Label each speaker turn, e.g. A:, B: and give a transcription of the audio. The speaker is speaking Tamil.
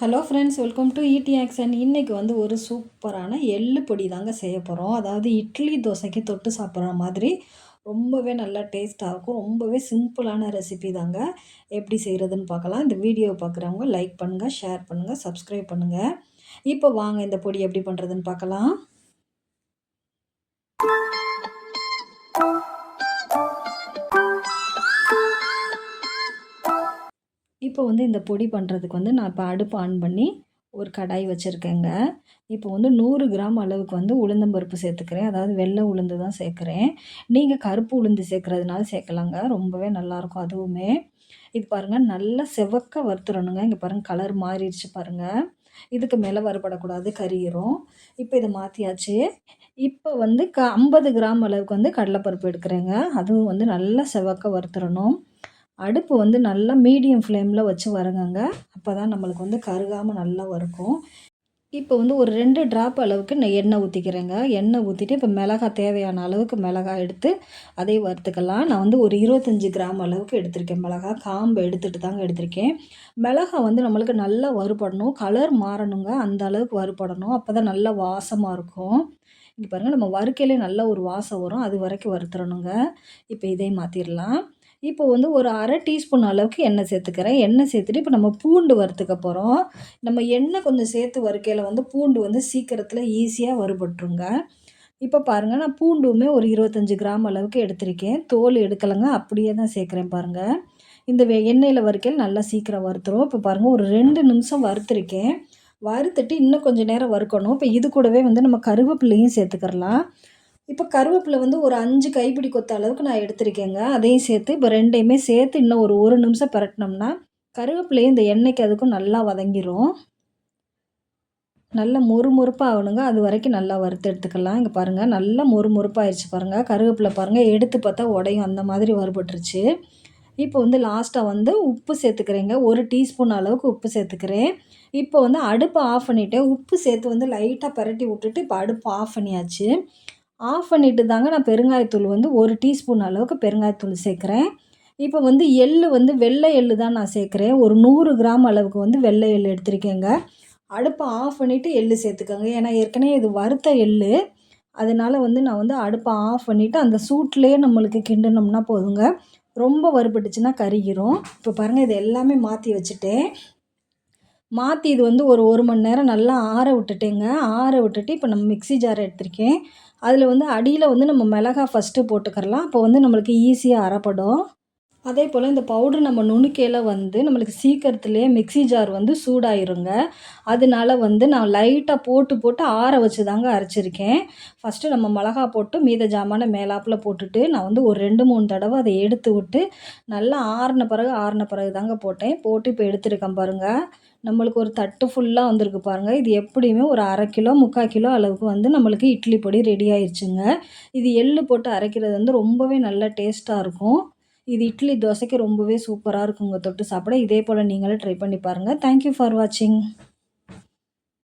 A: Hello friends, welcome to ED action. இன்றைக்கி வந்து ஒரு சூப்பரான எள்ளு பொடி தாங்க செய்ய போகிறோம். அதாவது இட்லி தோசைக்கு தொட்டு சாப்பிட்ற மாதிரி ரொம்பவே நல்லா டேஸ்ட்டாக இருக்கும். ரொம்பவே சிம்பிளான ரெசிபி தாங்க. எப்படி செய்கிறதுன்னு பார்க்கலாம். இந்த வீடியோ பார்க்குறவங்க லைக் பண்ணுங்கள், ஷேர் பண்ணுங்கள், சப்ஸ்கிரைப் பண்ணுங்கள். இப்போ வாங்க இந்த பொடி எப்படி பண்ணுறதுன்னு பார்க்கலாம். இப்போ வந்து இந்த பொடி பண்ணுறதுக்கு வந்து நான் இப்போ அடுப்பு ஆன் பண்ணி ஒரு கடாய் வச்சுருக்கேங்க. இப்போ வந்து 100 கிராம் அளவுக்கு வந்து உளுந்தம்பருப்பு சேர்த்துக்கிறேன். அதாவது வெள்ளை உளுந்து தான் சேர்க்குறேன். நீங்கள் கருப்பு உளுந்து சேர்க்குறதுனால சேர்க்கலாங்க. ரொம்பவே நல்லாயிருக்கும் அதுவுமே. இது பாருங்கள், நல்லா செவக்க வறுத்துறணுங்க. இங்கே பாருங்கள், கலர் மாறிடுச்சு பாருங்கள். இதுக்கு மேலே வறுபடக்கூடாது, கறியிரும். இப்போ இதை மாற்றியாச்சு. இப்போ வந்து 50 கிராம் அளவுக்கு வந்து கடலைப்பருப்பு எடுக்கிறேங்க. அதுவும் வந்து நல்லா செவக்க வறுத்துறணும். அடுப்பு வந்து நல்லா மீடியம் ஃப்ளேமில் வச்சு வறுங்கங்க. அப்போ தான் நம்மளுக்கு வந்து கருகாமல் நல்லா வறுக்கும். இப்போ வந்து ஒரு 2 ட்ராப் அளவுக்கு நான் எண்ணெய் ஊற்றிக்கிறேங்க. எண்ணெய் ஊற்றிட்டு இப்போ மிளகாய் தேவையான அளவுக்கு மிளகாய் எடுத்து அதை வறுத்துக்கலாம். நான் வந்து ஒரு 25 கிராம் அளவுக்கு எடுத்திருக்கேன் மிளகாய். காம்பு எடுத்துகிட்டு தாங்க எடுத்திருக்கேன். மிளகாய் வந்து நம்மளுக்கு நல்லா வறுபடணும், கலர் மாறணுங்க. அந்த அளவுக்கு வறுபடணும். அப்போ தான் நல்லா வாசமாக இருக்கும். இங்கே பாருங்கள், நம்ம வறுக்கையிலே நல்ல ஒரு வாசம் வரும். அது வரைக்கும் வறுத்துறணுங்க. இப்போ இதையும் மாற்றிடலாம். இப்போ வந்து ஒரு 1/2 டீஸ்பூன் அளவுக்கு எண்ணெய் சேர்த்துக்கிறேன். எண்ணெய் சேர்த்துட்டு இப்போ நம்ம பூண்டு வறுத்துக்க போகிறோம். நம்ம எண்ணெய் கொஞ்சம் சேர்த்து வறுக்கையில் வந்து பூண்டு வந்து சீக்கிரத்தில் ஈஸியாக வறுபட்டுருங்க. இப்போ பாருங்கள், நான் பூண்டுமே ஒரு 25 கிராம் அளவுக்கு எடுத்திருக்கேன். தோல் எடுக்கலைங்க, அப்படியே தான் சேர்க்குறேன் பாருங்கள். இந்த எண்ணெயில் வறுக்கையில் நல்லா சீக்கிரம் வறுத்துரும். இப்போ பாருங்கள், ஒரு 2 நிமிஷம் வறுத்துருக்கேன். வறுத்துட்டு இன்னும் கொஞ்சம் நேரம் வறுக்கணும். இப்போ இது கூடவே வந்து நம்ம கருவேப்பிலையும் சேர்த்துக்கிறலாம். இப்போ கருவேப்பிலை வந்து ஒரு 5 கைப்பிடி கொத்த அளவுக்கு நான் எடுத்திருக்கேங்க. அதையும் சேர்த்து இப்போ 2யுமே சேர்த்து இன்னும் ஒரு 1 நிமிஷம் பெரட்டினோம்னா கருவேப்பிலையும் இந்த எண்ணெய்க்கு அதுக்கும் நல்லா வதங்கிரும். நல்லா மொறுமொறுப்பாக ஆகணுங்க. அது வரைக்கும் நல்லா வறுத்து எடுத்துக்கலாம். இங்கே பாருங்கள், நல்லா மொறுமொறுப்பாகிடுச்சு பாருங்கள். கருவேப்பிலை பாருங்கள், எடுத்து பார்த்தா உடையும், அந்த மாதிரி வறுபட்டுருச்சு. இப்போ வந்து லாஸ்ட்டாக வந்து உப்பு சேர்த்துக்கிறேங்க. 1 டீஸ்பூன் அளவுக்கு உப்பு சேர்த்துக்கிறேன். இப்போ வந்து அடுப்பை ஆஃப் பண்ணிவிட்டேன். உப்பு சேர்த்து வந்து லைட்டாக பெரட்டி விட்டுட்டு இப்போ அடுப்பு ஆஃப் பண்ணியாச்சு. ஆஃப் பண்ணிவிட்டு தாங்க நான் பெருங்காயத்தூள் வந்து 1 டீஸ்பூன் அளவுக்கு பெருங்காயத்தூள் சேர்க்குறேன். இப்போ வந்து எள்ளு வந்து வெள்ளை எள்ளு தான் நான் சேர்க்குறேன். ஒரு 100 கிராம் அளவுக்கு வந்து வெள்ளை எள்ளு எடுத்திருக்கேங்க. அடுப்பை ஆஃப் பண்ணிவிட்டு எள்ளு சேர்த்துக்கோங்க. ஏன்னா ஏற்கனவே இது வறுத்த எள்ளு. அதனால வந்து நான் வந்து அடுப்பை ஆஃப் பண்ணிவிட்டு அந்த சூட்லேயே நம்மளுக்கு கிண்டினோம்னா போதுங்க. ரொம்ப வறுபட்டுச்சுன்னா கருகிரும். இப்போ பாருங்கள், இது எல்லாமே மாற்றி வச்சுட்டேன். மாற்றி இது வந்து ஒரு 1 மணி நேரம் நல்லா ஆற விட்டுட்டேங்க. ஆற விட்டுட்டு இப்போ நம்ம மிக்ஸி ஜார் எடுத்திருக்கேன். அதில் வந்து அடியில் வந்து நம்ம மிளகாய் ஃபஸ்ட்டு போட்டுக்கிறலாம். அப்போ வந்து நம்மளுக்கு ஈஸியாக அரைப்படும். அதே போல் இந்த பவுட்ரு நம்ம நுணுக்கையில் வந்து நம்மளுக்கு சீக்கிரத்துலேயே மிக்ஸி ஜார் வந்து சூடாயிருங்க. அதனால வந்து நான் லைட்டாக போட்டு ஆற வச்சு தாங்க அரைச்சிருக்கேன். ஃபஸ்ட்டு நம்ம மிளகா போட்டு மீத ஜாமானை மேலாப்பில் போட்டுட்டு நான் வந்து ஒரு 2, 3 தடவை அதை எடுத்து விட்டு நல்லா ஆறின பிறகு தாங்க போட்டேன். போட்டு இப்போ எடுத்துருக்கேன் பாருங்கள். நம்மளுக்கு ஒரு தட்டு ஃபுல்லாக வந்திருக்கு பாருங்கள். இது எப்படியுமே ஒரு 1/2 கிலோ 3/4 கிலோ அளவுக்கு வந்து நம்மளுக்கு இட்லி பொடி ரெடி ஆயிடுச்சுங்க. இது எள்ளு போட்டு அரைக்கிறது வந்து ரொம்பவே நல்ல டேஸ்ட்டாக இருக்கும். இது இட்லி தோசைக்கு ரொம்பவே சூப்பராக இருக்குங்க தொட்டு சாப்பிட. இதே போல் நீங்களும் ட்ரை பண்ணி பாருங்கள். தேங்க் யூ ஃபார் வாட்சிங்.